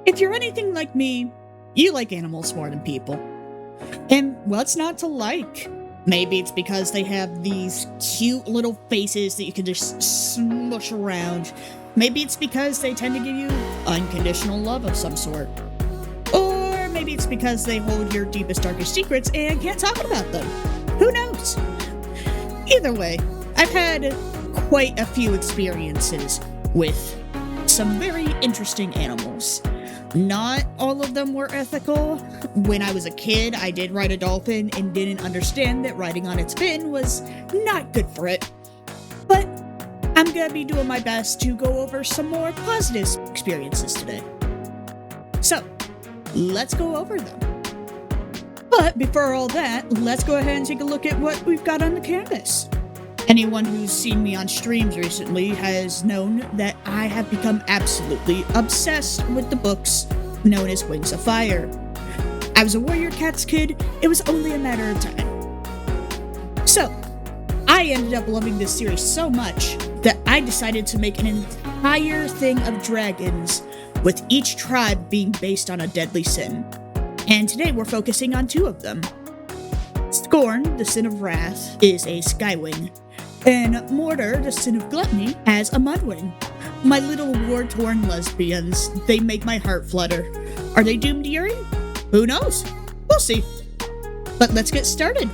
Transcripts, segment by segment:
If you're anything like me, you like animals more than people. And what's not to like? Maybe it's because they have these cute little faces that you can just smush around. Maybe it's because they tend to give you unconditional love of some sort. Or maybe it's because they hold your deepest, darkest secrets and can't talk about them. Who knows? Either way, I've had quite a few experiences with some very interesting animals. Not all of them were ethical. When I was a kid, I did ride a dolphin and didn't understand that riding on its fin was not good for it. But I'm gonna be doing my best to go over some more positive experiences today. So, let's go over them. But before all that, let's go ahead and take a look at what we've got on the canvas. Anyone who's seen me on streams recently has known that I have become absolutely obsessed with the books known as Wings of Fire. I was a Warrior Cats kid, it was only a matter of time. So, I ended up loving this series so much that I decided to make an entire thing of dragons, with each tribe being based on a deadly sin. And today we're focusing on 2 of them. Scorn, the sin of wrath, is a skywing, and Mortar, the sin of gluttony, as a mudwing. My little war-torn lesbians, they make my heart flutter. Are they doomed to Yuri? Who knows? We'll see. But let's get started.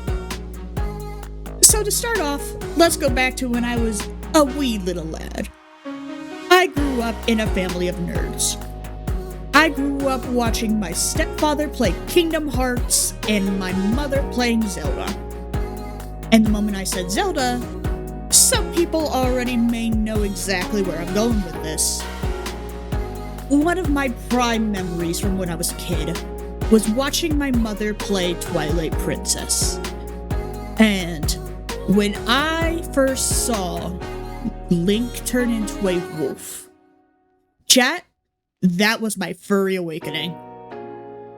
So to start off, let's go back to when I was a wee little lad. I grew up in a family of nerds. I grew up watching my stepfather play Kingdom Hearts and my mother playing Zelda. And the moment I said Zelda, some people already may know exactly where I'm going with this. One of my prime memories from when I was a kid was watching my mother play Twilight Princess. And when I first saw Link turn into a wolf, chat, that was my furry awakening.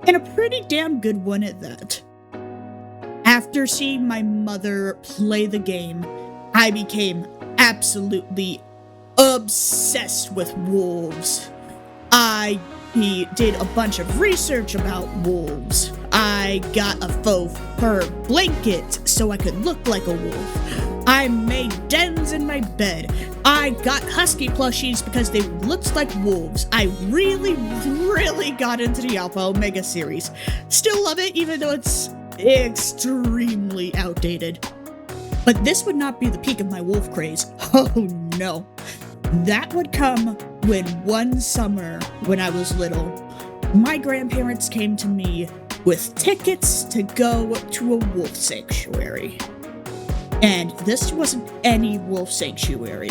And a pretty damn good one at that. After seeing my mother play the game, I became absolutely obsessed with wolves. I did a bunch of research about wolves. I got a faux fur blanket so I could look like a wolf. I made dens in my bed. I got husky plushies because they looked like wolves. I really got into the Alpha Omega series. Still love it, even though it's extremely outdated. But this would not be the peak of my wolf craze. Oh no. That would come when one summer, when I was little, my grandparents came to me with tickets to go to a wolf sanctuary. And this wasn't any wolf sanctuary.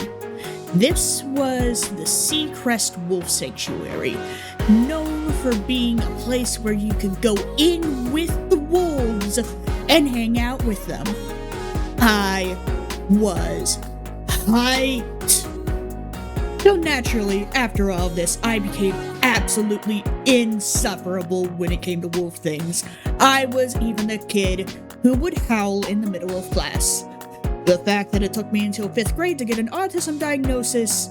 This was the Seacrest Wolf Sanctuary, known for being a place where you could go in with the wolves and hang out with them. I was hyped. So naturally, after all of this, I became absolutely insufferable when it came to wolf things. I was even the kid who would howl in the middle of class. The fact that it took me until 5th grade to get an autism diagnosis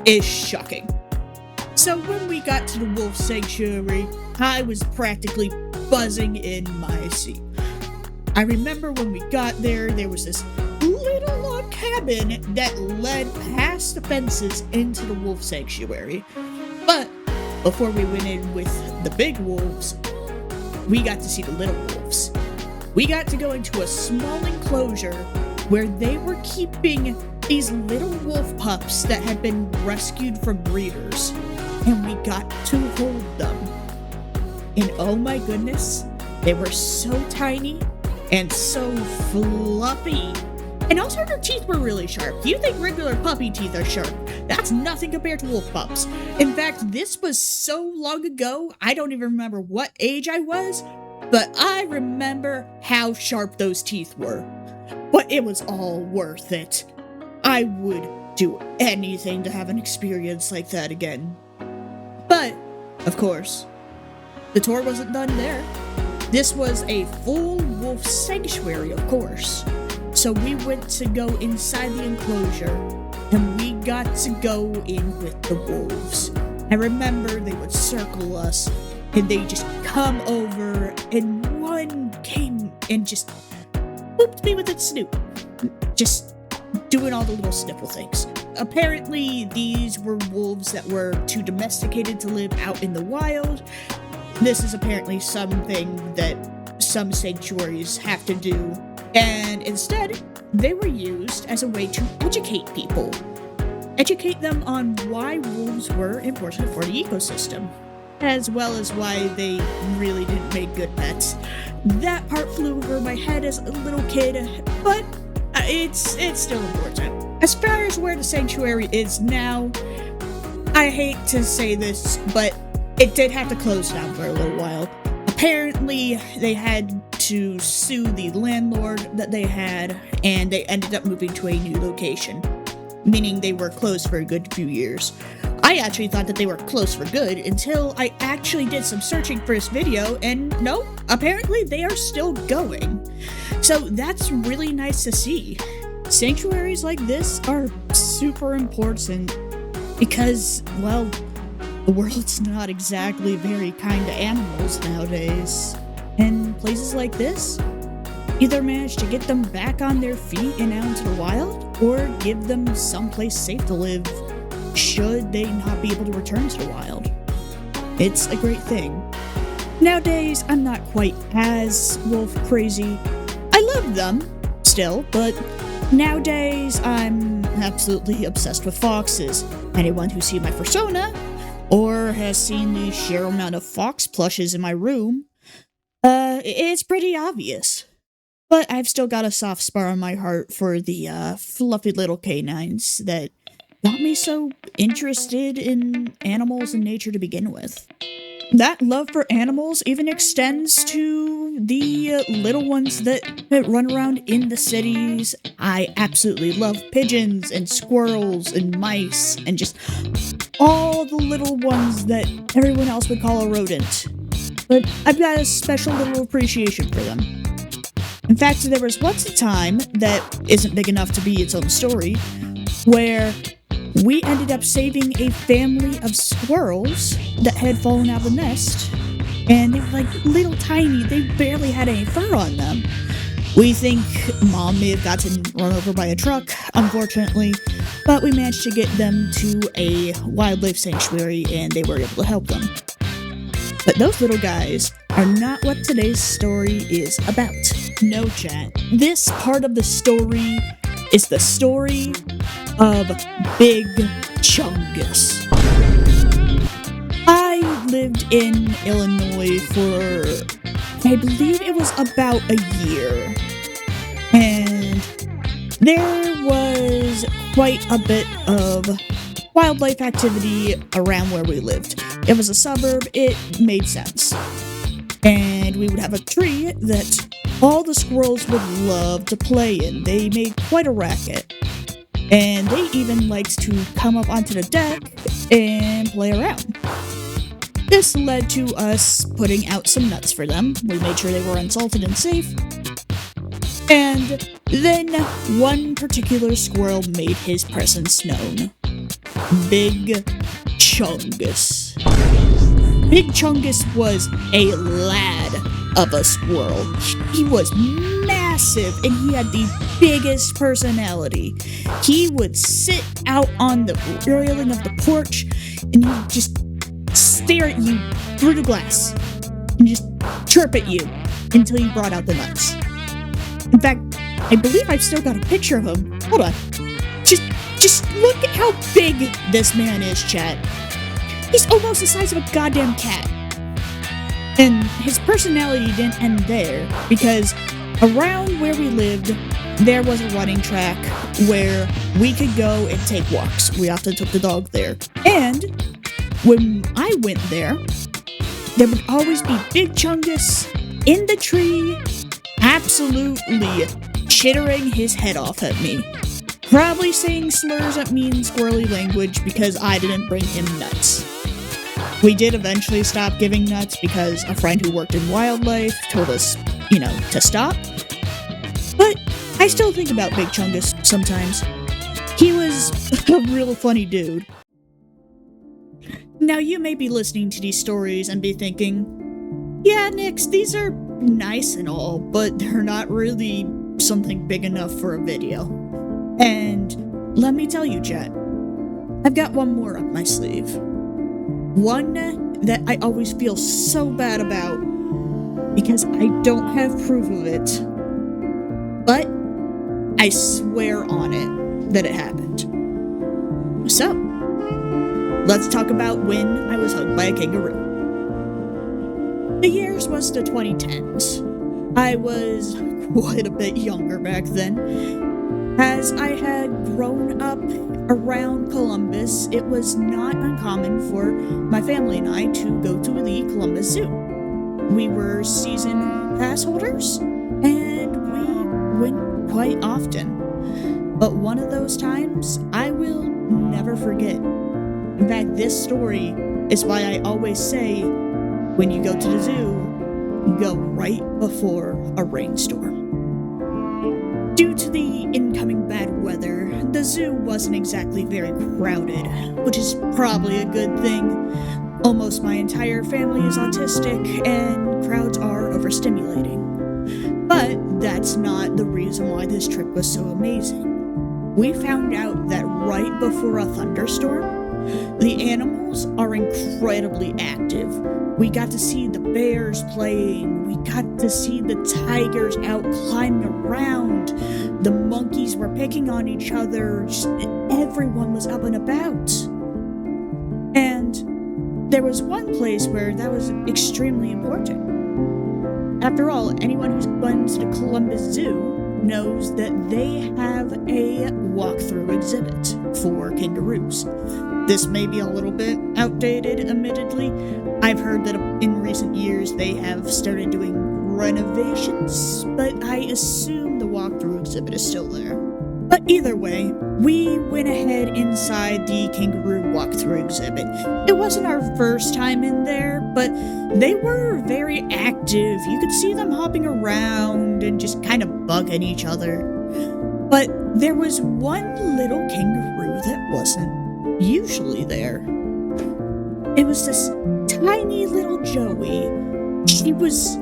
is shocking. So when we got to the wolf sanctuary, I was practically buzzing in my seat. I remember when we got there, there was this little log cabin that led past the fences into the wolf sanctuary. But before we went in with the big wolves, we got to see the little wolves. We got to go into a small enclosure where they were keeping these little wolf pups that had been rescued from breeders, and we got to hold them. And oh my goodness, they were so tiny and so fluffy. And also their teeth were really sharp. You think regular puppy teeth are sharp? That's nothing compared to wolf pups. In fact, this was so long ago, I don't even remember what age I was, but I remember how sharp those teeth were. But it was all worth it. I would do anything to have an experience like that again. But, of course, the tour wasn't done there. This was a full wolf sanctuary, of course. So we went to go inside the enclosure, and we got to go in with the wolves. I remember they would circle us, and they just come over, and one came and just whooped me with its snoot. Just doing all the little sniffle things. Apparently, these were wolves that were too domesticated to live out in the wild. This is apparently something that some sanctuaries have to do. And instead, they were used as a way to educate people. Educate them on why wolves were important for the ecosystem, as well as why they really didn't make good pets. That part flew over my head as a little kid, but it's still important. As far as where the sanctuary is now, I hate to say this, but it did have to close down for a little while. Apparently, they had to sue the landlord that they had, and they ended up moving to a new location, meaning they were closed for a good few years. I actually thought that they were closed for good until I actually did some searching for this video, and no, apparently they are still going. So that's really nice to see. Sanctuaries like this are super important because, well, the world's not exactly very kind to animals nowadays. And places like this either manage to get them back on their feet and out into the wild, or give them someplace safe to live should they not be able to return to the wild. It's a great thing. Nowadays, I'm not quite as wolf crazy. I love them still, but nowadays I'm absolutely obsessed with foxes. Anyone who's seen my persona or has seen the sheer amount of fox plushes in my room, it's pretty obvious. But I've still got a soft spot in my heart for the fluffy little canines that got me so interested in animals and nature to begin with. That love for animals even extends to the little ones that run around in the cities. I absolutely love pigeons and squirrels and mice and just all the little ones that everyone else would call a rodent. But I've got a special little appreciation for them. In fact, there was once a time that isn't big enough to be its own story, where we ended up saving a family of squirrels that had fallen out of the nest, and they were like little tiny, they barely had any fur on them. We think Mom may have gotten run over by a truck, unfortunately, but we managed to get them to a wildlife sanctuary and they were able to help them. But those little guys are not what today's story is about. No, chat. This part of the story is the story of Big Chungus. I lived in Illinois for, I believe it was about a year. And there was quite a bit of wildlife activity around where we lived. It was a suburb, it made sense. And we would have a tree that all the squirrels would love to play in. They made quite a racket. And they even liked to come up onto the deck and play around. This led to us putting out some nuts for them. We made sure they were unsalted and safe. And then one particular squirrel made his presence known. Big Chungus. Big Chungus was a lad of a squirrel. He was massive and he had the biggest personality. He would sit out on the railing of the porch and he would just stare at you through the glass and just chirp at you until you brought out the nuts. In fact, I believe I've still got a picture of him. Hold on. Just look at how big this man is, chat. He's almost the size of a goddamn cat. And his personality didn't end there, because around where we lived, there was a running track where we could go and take walks. We often took the dog there. And when I went there would always be Big Chungus in the tree, absolutely chittering his head off at me. Probably saying slurs at me in squirrely language because I didn't bring him nuts. We did eventually stop giving nuts because a friend who worked in wildlife told us, to stop. But I still think about Big Chungus sometimes. He was a real funny dude. Now, you may be listening to these stories and be thinking, yeah, Nix, these are nice and all, but they're not really something big enough for a video. And let me tell you, Jet, I've got one more up my sleeve. One that I always feel so bad about because I don't have proof of it, but I swear on it that it happened. So, let's talk about when I was hugged by a kangaroo. The years was the 2010s. I was quite a bit younger back then. As I had grown up around Columbus, it was not uncommon for my family and I to go to the Columbus Zoo. We were season pass holders, and we went quite often. But one of those times I will never forget. In fact, this story is why I always say, when you go to the zoo, go right before a rainstorm. Due to the incoming bad weather, the zoo wasn't exactly very crowded, which is probably a good thing. Almost my entire family is autistic, and crowds are overstimulating. But that's not the reason why this trip was so amazing. We found out that right before a thunderstorm, the animals are incredibly active. We got to see the bears playing. We got to see the tigers out climbing around. The monkeys were picking on each other. Everyone was up and about. And there was one place where that was extremely important. After all, anyone who's been to the Columbus Zoo knows that they have a walkthrough exhibit for kangaroos. This may be a little bit outdated, admittedly. I've heard that in recent years they have started doing renovations, but I assume the walkthrough exhibit is still there. But either way, we went ahead inside the kangaroo walkthrough exhibit. It wasn't our first time in there, but they were very active. You could see them hopping around and just kind of bugging each other. But there was one little kangaroo that wasn't usually there. It was this tiny little Joey. She was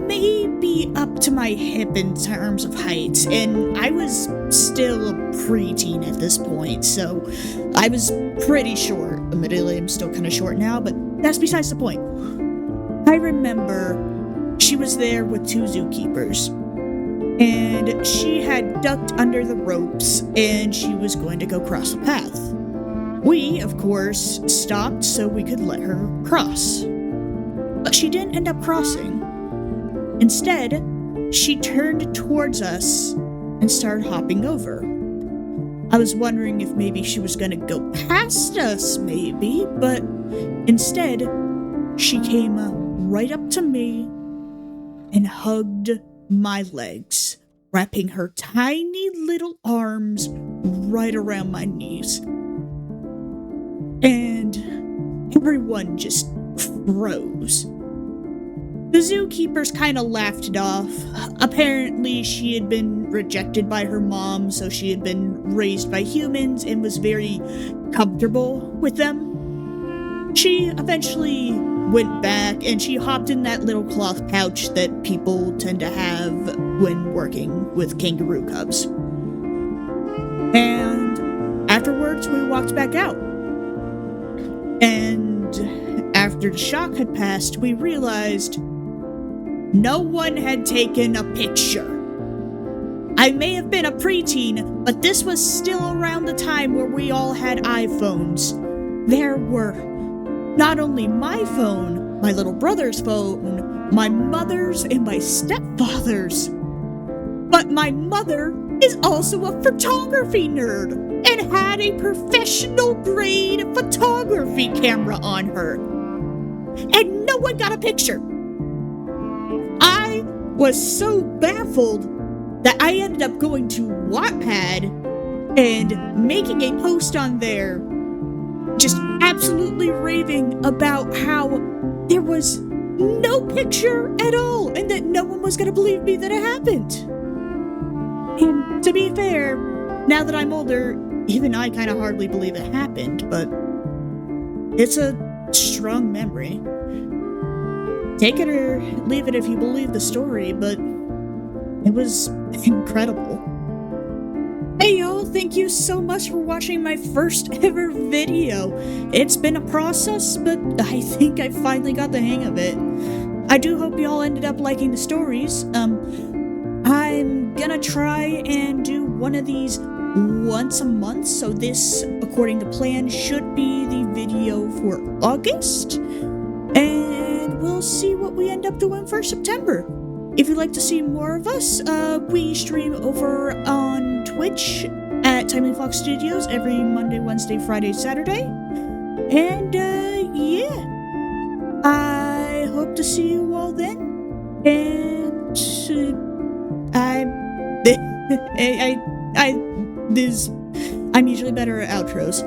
maybe up to my hip in terms of height, and I was still a preteen at this point, so I was pretty short. Admittedly, I'm still kind of short now, but that's besides the point. I remember she was there with two zookeepers, and she had ducked under the ropes, and she was going to go cross the path. We, of course, stopped so we could let her cross. But she didn't end up crossing. Instead, she turned towards us and started hopping over. I was wondering if maybe she was going to go past us, maybe, but instead, she came right up to me and hugged my legs, wrapping her tiny little arms right around my knees. And everyone just froze. The zookeepers kind of laughed it off. Apparently, she had been rejected by her mom, so she had been raised by humans and was very comfortable with them. She eventually went back and she hopped in that little cloth pouch that people tend to have when working with kangaroo cubs. And afterwards, we walked back out. And after the shock had passed, we realized no one had taken a picture. I may have been a preteen, but this was still around the time where we all had iPhones. There were not only my phone, my little brother's phone, my mother's, and my stepfather's, but my mother is also a photography nerd and had a professional grade photography camera on her. And no one got a picture. I was so baffled that I ended up going to Wattpad and making a post on there, just absolutely raving about how there was no picture at all and that no one was going to believe me that it happened. And to be fair, now that I'm older, even I kind of hardly believe it happened, but it's a strong memory. Take it or leave it if you believe the story, but it was incredible. Hey y'all, thank you so much for watching my first ever video. It's been a process, but I think I finally got the hang of it. I do hope y'all ended up liking the stories. I'm gonna try and do one of these once a month, so this, according to plan, should be the video for August. And we'll see what we end up doing for September. If you'd like to see more of us, we stream over on Twitch at Timely Fox Studios every Monday, Wednesday, Friday, Saturday. And, yeah. I hope to see you all then. And, I'm usually better at outros.